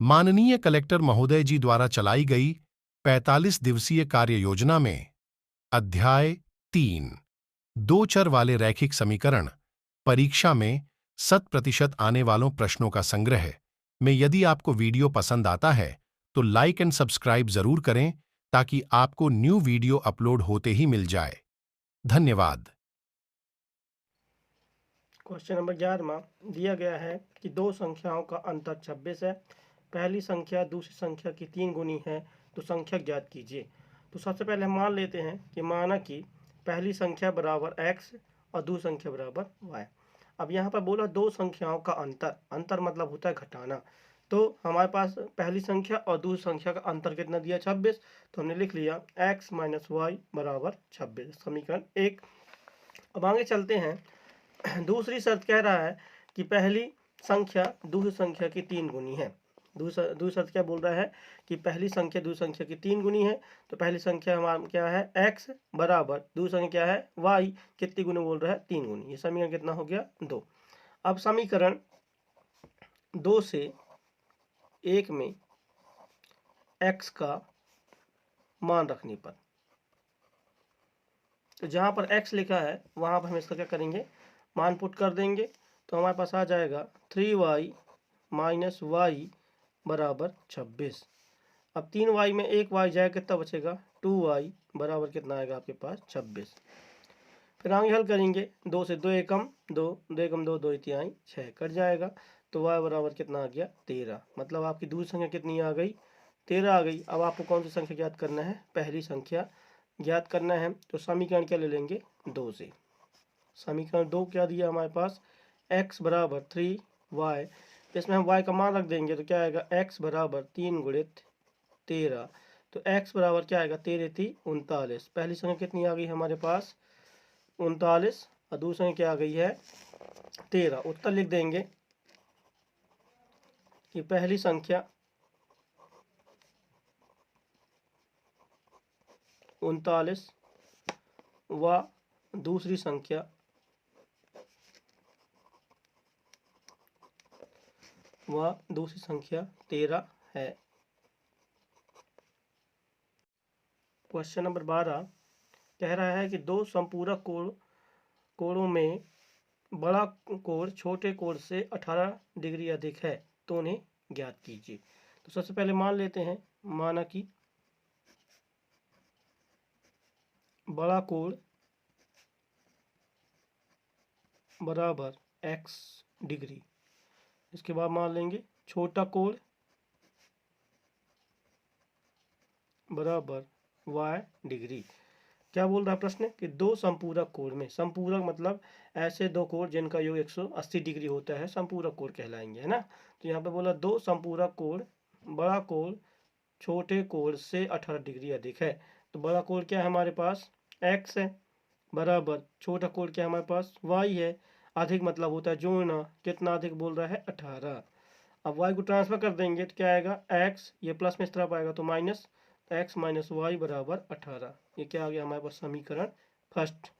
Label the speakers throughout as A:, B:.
A: माननीय कलेक्टर महोदय जी द्वारा चलाई गई 45 दिवसीय कार्य योजना में अध्याय 3 दो चर वाले रैखिक समीकरण परीक्षा में 100% आने वालों प्रश्नों का संग्रह में यदि आपको वीडियो पसंद आता है तो लाइक एंड सब्सक्राइब जरूर करें ताकि आपको न्यू वीडियो अपलोड होते ही मिल जाए। धन्यवाद।
B: क्वेश्चन नंबर 11 दिया गया है कि दो संख्याओं का अंतर 26 है। पहली संख्या दूसरी संख्या की 3 गुनी है तो संख्या ज्ञात कीजिए। तो सबसे पहले हम मान लेते हैं कि माना कि पहली संख्या बराबर x और दूसरी संख्या बराबर y। अब यहाँ पर बोला दो संख्याओं का अंतर, अंतर मतलब होता है घटाना। तो हमारे पास पहली संख्या और दूसरी संख्या का अंतर कितना दिया 26, तो हमने लिख लिया x माइनस वाई बराबर 26, समीकरण 1। अब आगे चलते हैं। दूसरी शर्त कह रहा है कि पहली संख्या दूसरी संख्या की 3 गुनी है। दूसरी शर्त क्या बोल रहा है कि पहली संख्या दूसरी संख्या की 3 गुनी है। तो पहली संख्या हमारा क्या है x बराबर दूसरी संख्या क्या है y, कितनी गुनी बोल रहा है 3 गुनी। ये समीकरण कितना हो गया 2। अब समीकरण 2 से 1 में x का मान रखने पर, तो जहाँ पर x लिखा है वहाँ पर हम इसका क्या करेंगे, मान पुट कर देंगे। तो हमारे पास आ जाएगा 3y माइनस वाई बराबर 26। अब 3y में एक y जाएगा, कितना बचेगा 2y बराबर कितना आएगा आपके पास 26। फिर आगे हल करेंगे, 2 से 2 एकम 2, 2 एकम 2, 2 तिहाई 6 कट जाएगा। तो y बराबर कितना आ गया 13। मतलब आपकी दूसरी संख्या कितनी आ गई 13 आ गई। अब आपको कौन सी संख्या ज्ञात करना है, पहली संख्या ज्ञात करना है। तो समीकरण क्या ले लेंगे 2 से। समीकरण 2 क्या दिया हमारे पास, x बराबर 3y, इसमें हम y का मान रख देंगे तो क्या आएगा x बराबर 3 गुणित 13। तो x बराबर क्या आएगा 13 थी 39। पहली संख्या कितनी आ गई हमारे पास 39 और दूसरी संख्या क्या आ गई है 13। उत्तर लिख देंगे कि पहली संख्या 39 व दूसरी संख्या व दूसरी संख्या 13 है। क्वेश्चन नंबर 12 कह रहा है कि दो संपूरक कोणों में बड़ा कोण छोटे कोण से 18 डिग्री अधिक है तो उन्हें ज्ञात कीजिए। तो सबसे पहले मान लेते हैं, माना कि बड़ा कोण बराबर x डिग्री, इसके बाद मान लेंगे छोटा कोण बराबर y डिग्री। क्या बोल रहा है प्रश्न कि दो संपूरक कोण में, संपूरक मतलब ऐसे दो कोण जिनका योग 180 डिग्री होता है संपूरक कोण कहलाएंगे, है ना। तो यहाँ पे बोला दो संपूरक कोण, बड़ा कोण छोटे कोण से 18 डिग्री अधिक है। तो बड़ा कोण क्या है हमारे पास x है, बराबर छोटा कोण क्या है हमारे पास y है। अधिक मतलब होता है जोड़ना, कितना अधिक बोल रहा है 18। अब y को ट्रांसफर कर देंगे तो क्या आएगा x, ये प्लस में इस तरफ आएगा तो माइनस, x माइनस वाई बराबर 18। ये क्या आ गया हमारे पास समीकरण फर्स्ट।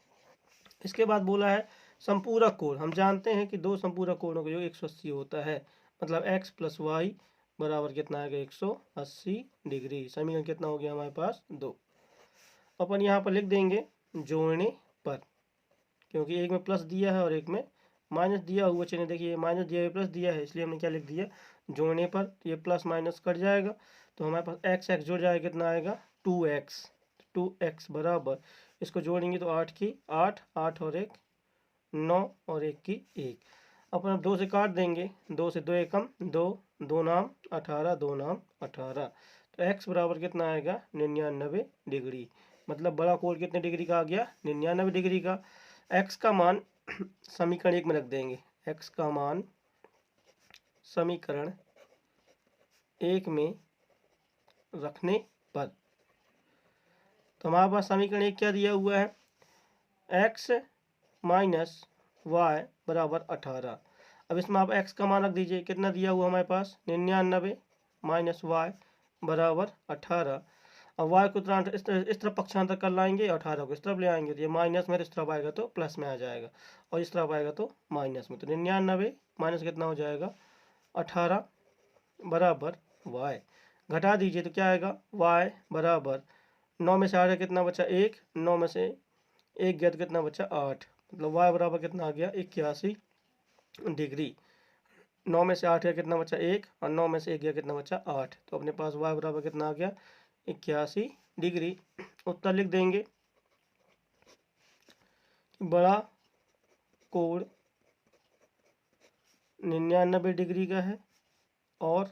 B: इसके बाद बोला है संपूरक कोण, हम जानते हैं कि दो संपूरक कोणों का योग 180 होता है। मतलब x प्लस वाई बराबर कितना आएगा 180 डिग्री। समीकरण कितना हो गया हमारे पास 2। अपन यहाँ पर लिख देंगे जोड़ने पर, क्योंकि एक में प्लस दिया है और एक में माइनस दिया हुआ। चलिए देखिए माइनस दिया है प्लस दिया है, इसलिए हमने क्या लिख दिया जोड़ने पर। ये प्लस माइनस कट जाएगा तो हमारे पास x x जुड़ जाएगा, कितना आएगा 2x। 2x बराबर इसको जोड़ेंगे तो 8 की 8, 8 और 1 9 और 1 की 1। अपन 2 से काट देंगे, 2 से 2 एकम 2, 2 नाम 18, 2 नाम 18। तो x बराबर कितना आएगा 99 डिग्री। मतलब बड़ा कोण कितने डिग्री का आ गया 99 डिग्री का। x का मान समीकरण 1 में रख देंगे, x का मान समीकरण 1 में रखने पर, तो हमारे पास समीकरण 1 क्या दिया हुआ है x माइनस वाई बराबर 18। अब इसमें आप x का मान रख दीजिए, कितना दिया हुआ हमारे पास 99 माइनस वाई बराबर 18। अब y को इस तरफ पक्षांतर कर लाएंगे, 18 को इस तरफ ले आएंगे तो ये माइनस में इस तरफ आएगा तो प्लस में आ जाएगा, और इस तरफ आएगा तो माइनस में। तो 99 माइनस कितना हो जाएगा 18 बराबर y। घटा दीजिए तो क्या आएगा, y बराबर 9 में से 8 कितना बचा 1, 9 में से 1 गया तो कितना बचा 8, मतलब y बराबर कितना आ गया 81 डिग्री। 9 में से 8 गया कितना बचा 1 और 9 में से 1 गया कितना बचा 8, तो अपने पास y बराबर कितना आ गया 81 डिग्री। उत्तर लिख देंगे। बड़ा कोण 99 डिग्री का है और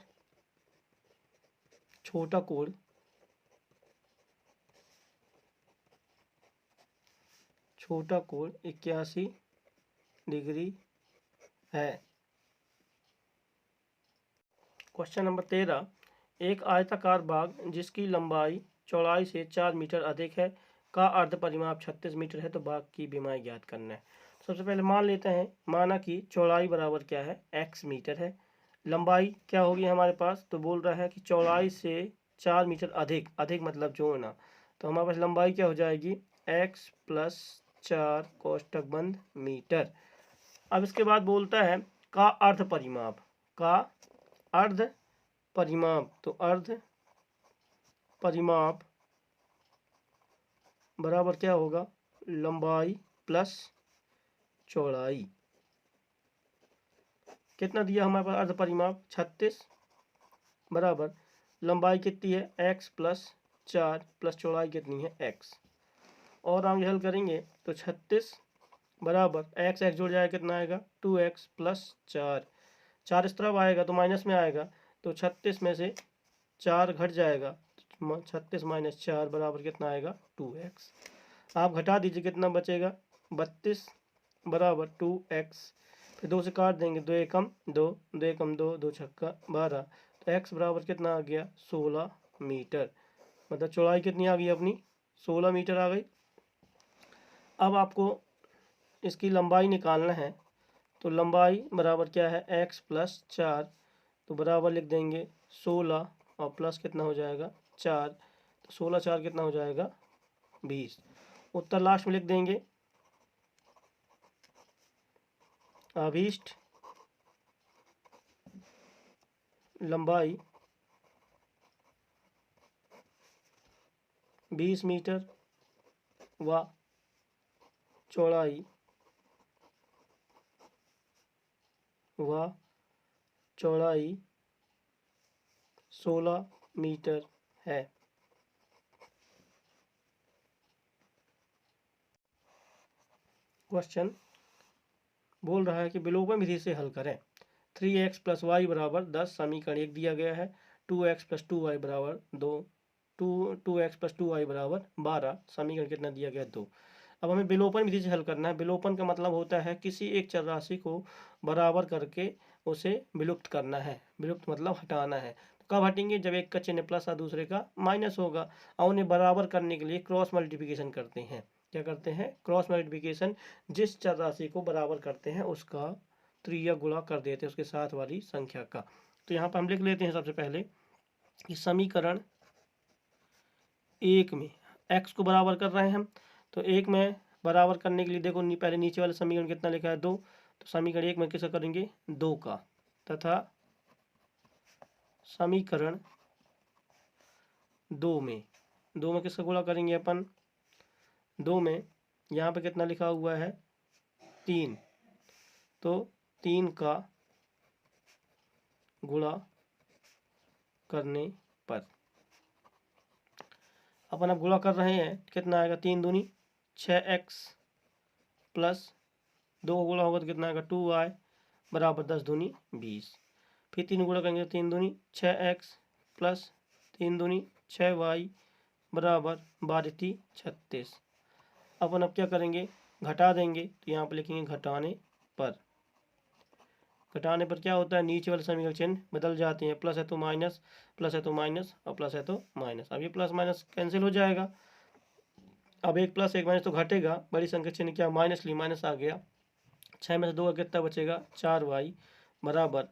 B: छोटा कोण 81 डिग्री है। क्वेश्चन नंबर 13, एक आयताकार बाग जिसकी लंबाई चौड़ाई से 4 मीटर अधिक है का अर्ध परिमाप 36 मीटर है, तो बाग की बीमाई ज्ञात करना है। सबसे पहले मान लेते हैं, माना कि चौड़ाई बराबर क्या है x मीटर है, लंबाई क्या होगी हमारे पास, तो बोल रहा है कि चौड़ाई से 4 मीटर अधिक, अधिक मतलब जोड़ना, तो हमारे पास लंबाई क्या हो जाएगी x प्लस 4 कोष्टक बंद मीटर। अब इसके बाद बोलता है का अर्ध परिमाप, का अर्ध परिमाप, तो अर्ध परिमाप बराबर क्या होगा लंबाई प्लस चौड़ाई। कितना दिया हमारे पास अर्ध परिमाप 36 बराबर लंबाई कितनी है x प्लस 4 प्लस चौड़ाई कितनी है x। और हम ये हल करेंगे तो 36 बराबर x x जुड़ जाएगा कितना आएगा 2x प्लस 4, 4 इस तरफ आएगा तो माइनस में आएगा, तो 36 में से 4 घट जाएगा, 36 माइनस 4 बराबर कितना आएगा 2x। आप घटा दीजिए कितना बचेगा 32 बराबर 2x, फिर 2 से काट देंगे, 2 एकम 2, 2 एकम 2, 2 छक्का 12, तो x बराबर कितना आ गया 16 मीटर, मतलब चौड़ाई कितनी आ गई अपनी 16 मीटर आ गई। अब आपको इसकी लंबाई निकालना है, तो लंबाई बराबर क्या है x प्लस 4, तो बराबर लिख देंगे 16 और प्लस कितना हो जाएगा 4, तो 16 4 कितना हो जाएगा 20। उत्तर लास्ट में लिख देंगे। अभीष्ट लंबाई 20 मीटर व चौड़ाई 16 मीटर है। क्वेश्चन बोल रहा है कि विलोपन विधि से हल करें। 3x प्लस वाई बराबर 10 समीकरण 1 दिया गया है, 2x प्लस 2y बराबर 2, 2x प्लस 2y बराबर 12 समीकरण कितना दिया गया 2। अब हमें विलोपन विधि से हल करना है। विलोपन का मतलब होता है किसी एक चर राशि को बराबर करके उसे विलुप्त करना है, विलुप्त मतलब हटाना है। तो कब हटेंगे, जब एक का चिन्ह प्लस और दूसरे का माइनस होगा, और उन्हें बराबर करने के लिए क्रॉस मल्टीप्लिकेशन करते हैं। क्या करते हैं क्रॉस मल्टीप्लिकेशन, जिस चर राशि को बराबर करते हैं उसका त्रिया गुणा कर देते हैं उसके साथ वाली संख्या का। तो यहाँ पर हम लिख लेते हैं सबसे पहले कि समीकरण 1 में x को बराबर कर रहे हैं हम, तो 1 में बराबर करने के लिए देखो पहले नीचे वाले समीकरण कितना लिखा है 2, तो समीकरण 1 में किसका करेंगे 2 का, तथा समीकरण 2 में किसका गुणा करेंगे अपन 2 में, यहाँ पे कितना लिखा हुआ है 3, तो 3 का गुणा करने पर अपन अब गुणा कर रहे हैं, कितना आएगा 3 दूनी 6x प्लस 2 का गुणा होगा तो कितना आएगा 2y बराबर 10 दूनी 20, फिर 3 गुणा करेंगे 3 दूनी 6x प्लस 3 दूनी 6y बराबर 12 36। अपन अब क्या करेंगे घटा देंगे, तो यहाँ पर लिखेंगे घटाने पर। घटाने पर क्या होता है नीचे वाले समीकरण चिन्ह बदल जाते हैं, प्लस है तो माइनस, प्लस है तो माइनस और प्लस है तो माइनस। अब ये प्लस माइनस कैंसिल हो जाएगा, अब एक प्लस एक माइनस तो घटेगा, बड़ी संख्या चिन्ह क्या माइनस ली माइनस आ गया, 6 में से 2 का कितना बचेगा 4y बराबर,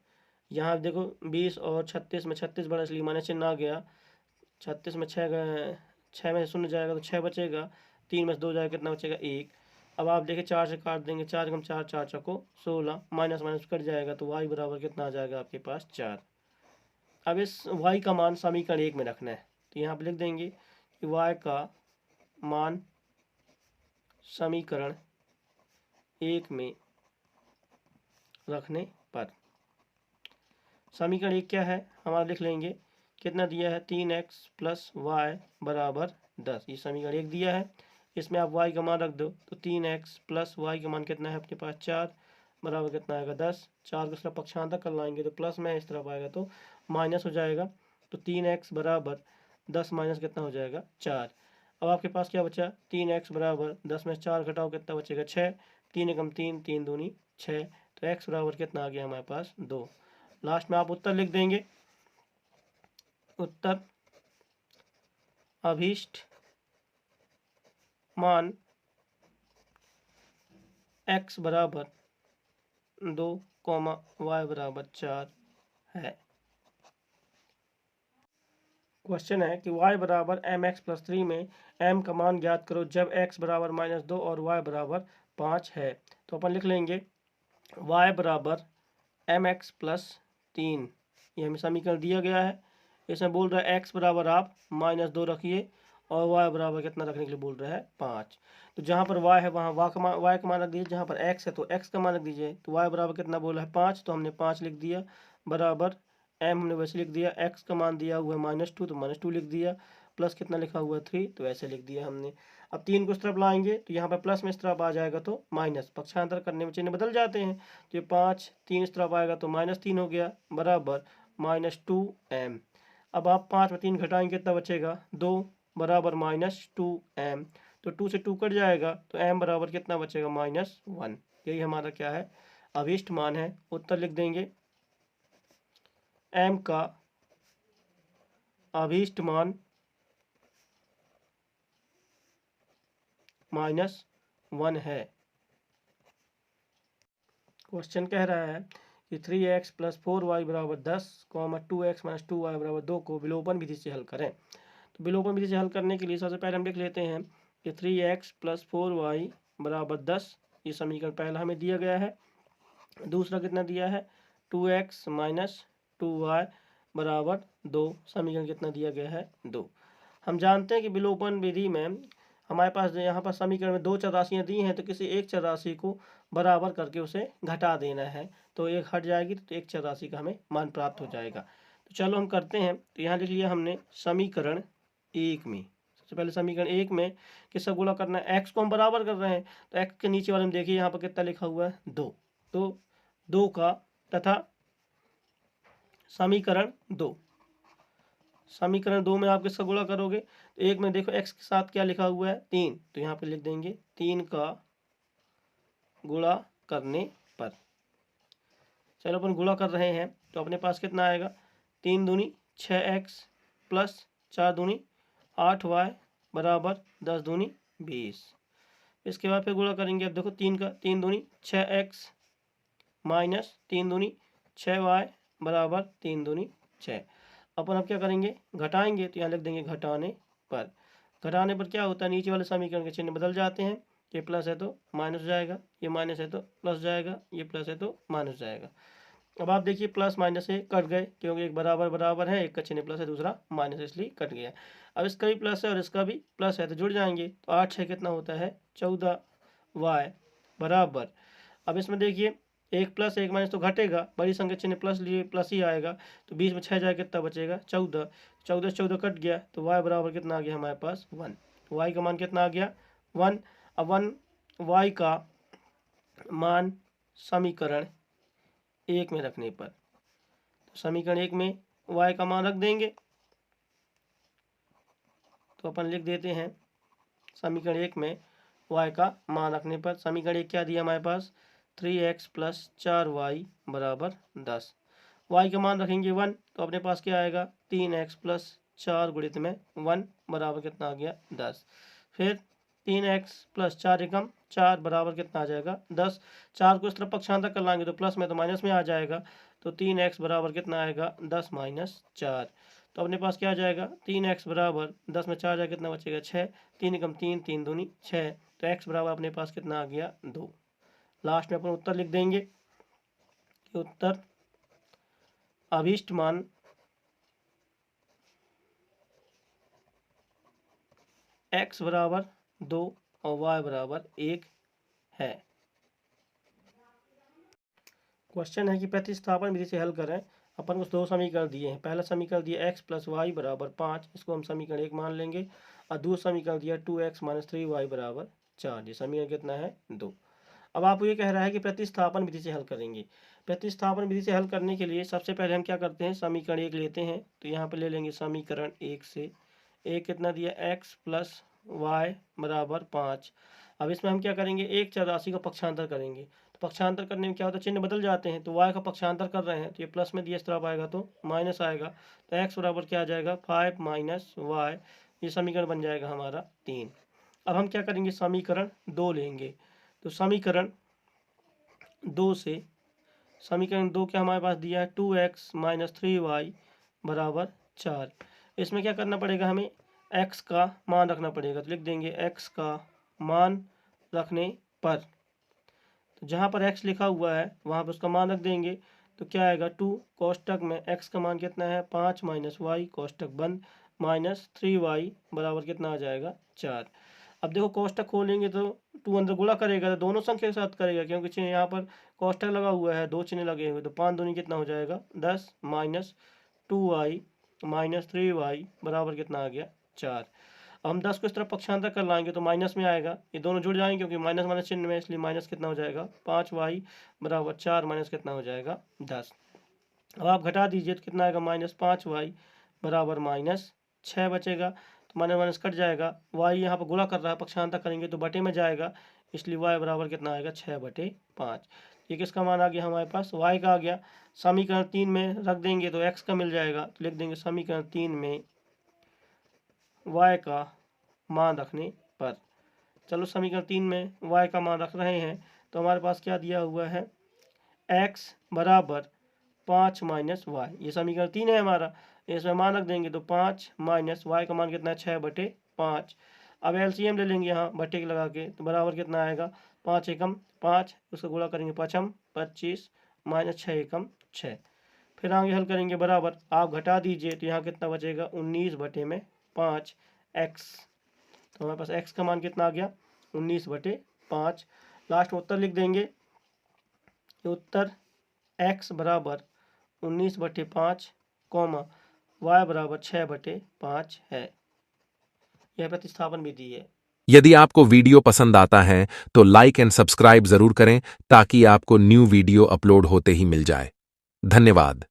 B: यहाँ देखो 20 और 36 में 36 बड़ा इसलिए माइनस चिन्ह आ गया, 36 में 6 में से 0 जाएगा तो 6 बचेगा, 3 में से 2 जाएगा कितना बचेगा 1। अब आप देखिए 4 से काट देंगे, 4 कम 4 4 चौको 16, माइनस माइनस कट जाएगा तो y बराबर कितना आ जाएगा आपके पास 4। अब इस y का मान समीकरण 1 में रखना है, तो यहाँ पे लिख देंगे कि y का मान समीकरण 1 में रखने पर समीकरण 1 क्या है हमारा, लिख लेंगे कितना दिया है 3x प्लस वाई बराबर 10। ये समीकरण 1 दिया है, इसमें आप y का मान रख दो, तो 3x प्लस वाई का मान कितना है अपने पास 4 बराबर कितना आएगा 10। 4 को इस तरफ पक्षांतर कर लाएंगे तो प्लस में इस तरफ आएगा तो माइनस हो जाएगा, तो 3x बराबर 10 माइनस कितना हो जाएगा 4। अब आपके पास क्या बचा 3x बराबर 10 में 4 घटाओ कितना बचेगा 6, 3 एकम 3, 3 दूनी 6, तो x बराबर कितना आ गया हमारे पास 2। लास्ट में आप उत्तर लिख देंगे, उत्तर अभीष्ट मान x बराबर 2, y बराबर 4 है। क्वेश्चन है कि y बराबर mx प्लस 3 में m का मान ज्ञात करो जब x बराबर -2 और y बराबर 5 है। तो अपन लिख लेंगे y बराबर mx प्लस 3, ये हमें समीकरण दिया गया है। इसमें बोल रहा है x बराबर आप -2 रखिए और y बराबर कितना रखने के लिए बोल रहा है 5। तो जहाँ पर y है वहाँ y का मान रख दीजिए, जहाँ पर x है तो x का मान रख दीजिए। तो y बराबर कितना बोला है 5, तो हमने 5 लिख दिया, बराबर m हमने वैसे लिख दिया, x का मान दिया हुआ है -2 तो -2 लिख दिया, प्लस कितना लिखा हुआ है 3 तो ऐसे लिख दिया हमने। अब 3 को इस तरफ लाएंगे तो यहाँ पर प्लस में इस तरफ आ जाएगा तो माइनस, पक्षांतर करने में चिन्ह बदल जाते हैं। तो ये 5 3 इस तरफ आएगा तो -3 हो गया, बराबर -2m। अब आप 5 में 3 घटाएंगे कितना बचेगा 2, बराबर -2m। तो 2 से 2 कट जाएगा तो m बराबर कितना बचेगा -1। यही हमारा क्या है अभीष्ट मान है। उत्तर लिख देंगे m का अभीष्ट मान -1 है। क्वेश्चन कह रहा है कि 3x प्लस 4y बराबर 10, 2x माइनस 2y बराबर 2 को विलोपन विधि से हल करें। तो विलोपन विधि से हल करने के लिए सबसे पहले हम लिख लेते हैं कि 3x प्लस 4y बराबर 10, ये समीकरण पहला हमें दिया गया है। दूसरा कितना दिया है 2x माइनस 2y बराबर 2, समीकरण कितना दिया गया है 2। हम जानते हैं कि विलोपन विधि में हमारे पास यहाँ पर समीकरण में 2 चर राशियाँ दी हैं, तो किसी एक चर राशि को बराबर करके उसे घटा देना है, तो एक हट जाएगी तो एक चर राशि का हमें मान प्राप्त हो जाएगा। तो चलो हम करते हैं। तो यहाँ लिख लिया हमने समीकरण 1 में, सबसे पहले समीकरण 1 में किसका गुणा करना है, x को हम बराबर कर रहे हैं तो x के नीचे वाले में देखिए यहाँ पर कितना लिखा हुआ है 2, तो 2 का तथा समीकरण 2, समीकरण 2 में आप किसका गुणा करोगे तो एक में देखो x के साथ क्या लिखा हुआ है 3, तो यहाँ पे लिख देंगे 3 का गुणा करने पर। चलो अपन गुणा कर रहे हैं तो अपने पास कितना आएगा 3 दूनी 6x प्लस 4 दूनी 8y बराबर 10 दूनी 20। इसके बाद फिर गुणा करेंगे, अब देखो 3 दूनी 6x माइनस 3 दूनी 6y बराबर 3 दूनी 6। अपन अब क्या करेंगे घटाएंगे, तो यहाँ लिख देंगे घटाने पर। घटाने पर क्या होता है नीचे वाले समीकरण के चिन्ह बदल जाते हैं, ये प्लस है तो माइनस हो जाएगा, ये माइनस है तो प्लस जाएगा, ये प्लस है तो माइनस जाएगा। अब आप देखिए प्लस माइनस से कट गए क्योंकि एक बराबर बराबर है, एक का चिन्ह प्लस है दूसरा माइनस, इसलिए कट गया। अब इसका भी प्लस है और इसका भी प्लस है तो जुड़ जाएंगे, तो 8 6 कितना होता है 14y बराबर। अब इसमें देखिए एक प्लस एक माइनस तो घटेगा, बड़ी संख्या चिन्ह प्लस लिए प्लस ही आएगा, तो 20 में 6 जाए कितना बचेगा 14, 14 से 14 कट गया तो y बराबर कितना आ गया हमारे पास 1। y का मान कितना आ गया 1। अब 1 y का मान समीकरण 1 में रखने पर, तो समीकरण 1 में y का मान रख देंगे, तो अपन लिख देते हैं समीकरण 1 में y का मान रखने पर। समीकरण 1 क्या दिया हमारे पास 3x प्लस 4y बराबर 10, y का मान रखेंगे 1, तो अपने पास क्या आएगा 3x प्लस 4 गुणित में 1 बराबर कितना आ गया 10। फिर 3x प्लस 4 एकम 4 बराबर कितना आ जाएगा 10। 4 को इस तरफ पक्षांतर कर लाएंगे तो प्लस में तो माइनस में आ जाएगा, तो 3x बराबर कितना आएगा 10 माइनस 4। तो अपने पास क्या आ जाएगा 3x बराबर 10 में 4 जाए कितना बचेगा 6, 3 एकम 3, 3 दूनी 6, तो x बराबर अपने पास कितना आ गया 2। लास्ट में अपन उत्तर लिख देंगे कि उत्तर अभीष्ट मान x बराबर 2 और y बराबर 1 है। क्वेश्चन है कि प्रतिस्थापन विधि से हल करें। अपन को दो समीकरण दिए हैं। पहला समीकरण दिया x प्लस वाई बराबर 5, इसको हम समीकरण 1 मान लेंगे। और दूसरा समीकरण दिया 2x माइनस 3y बराबर 4, ये समीकरण कितना है 2। अब आपको ये कह रहा है कि प्रतिस्थापन विधि से हल करेंगे। प्रतिस्थापन विधि से हल करने के लिए सबसे पहले हम क्या करते हैं, समीकरण 1 लेते हैं। तो यहाँ पर ले लेंगे समीकरण 1 से, एक कितना दिया x प्लस वाई बराबर 5। अब इसमें हम क्या करेंगे, एक चर राशि का पक्षांतर करेंगे। तो पक्षांतर करने में क्या होता है, चिन्ह बदल जाते हैं। तो y का पक्षांतर कर रहे हैं तो ये प्लस में दिया, इस तरफ आएगा तो माइनस आएगा। तो x बराबर क्या आ जाएगा 5 माइनस वाई, ये समीकरण बन जाएगा हमारा 3। अब हम क्या करेंगे, समीकरण 2 लेंगे। तो समीकरण 2 से, समीकरण 2 क्या हमारे पास दिया है 2x माइनस 3y बराबर 4। इसमें क्या करना पड़ेगा, हमें x का मान रखना पड़ेगा। तो लिख देंगे x का मान रखने पर, तो जहाँ पर x लिखा हुआ है वहाँ पर उसका मान रख देंगे। तो क्या आएगा 2 कोष्टक में x का मान कितना है 5 माइनस वाई कोष्टक बंद माइनस 3y बराबर कितना आ जाएगा 4। अब देखो कोष्टक खोलेंगे तो 2 अंदर गुणा करेगा तो दोनों संख्या के साथ करेगा, क्योंकि चिन्ह यहाँ पर कोष्टक लगा हुआ है, दो चिन्ह लगे हुए। तो 5 दूनी कितना हो जाएगा 10 माइनस 2y माइनस 3y बराबर कितना आ गया 4। अब हम 10 को इस तरफ पक्षांतर कर लाएंगे तो माइनस में आएगा, ये दोनों जुड़ जाएंगे क्योंकि माइनस माइनस चिन्ह में, इसलिए माइनस कितना हो जाएगा 5y बराबर 4 माइनस कितना हो जाएगा 10। अब आप घटा दीजिए तो कितना आएगा माइनस 5y बराबर माइनस 6 बचेगा। तो माइनस माइनस कट जाएगा, y यहाँ पर गुणा कर रहा है, पक्षांतर करेंगे तो बटे में जाएगा, इसलिए y बराबर कितना आएगा 6/5। ये किसका मान आ गया हमारे पास, y का आ गया। समीकरण 3 में रख देंगे तो x का मिल जाएगा। तो लिख देंगे समीकरण 3 में y का मान रखने पर। चलो समीकरण 3 में y का मान रख रहे हैं तो हमारे पास क्या दिया हुआ है, x बराबर 5 माइनस वाई, ये समीकरण 3 है हमारा। इसमें मान रख देंगे तो 5 माइनस वाई का मान कितना है 6/5। अब एलसीएम ले लेंगे यहाँ बटे के लगा के, तो बराबर कितना आएगा 5 एकम 5, उसका गुणा करेंगे 5m 25 माइनस 6 एकम 6। फिर आगे हल करेंगे बराबर, आप घटा दीजिए तो यहाँ कितना बचेगा 19/5 x। तो हमारे पास x का मान कितना आ गया 19/5। लास्ट में उत्तर लिख देंगे, उत्तर x बराबर 19/5 कॉमा y बराबर 6/5 है। यह प्रतिस्थापन विधि है।
C: यदि आपको वीडियो पसंद आता है तो लाइक एंड सब्सक्राइब जरूर करें ताकि आपको न्यू वीडियो अपलोड होते ही मिल जाए। धन्यवाद।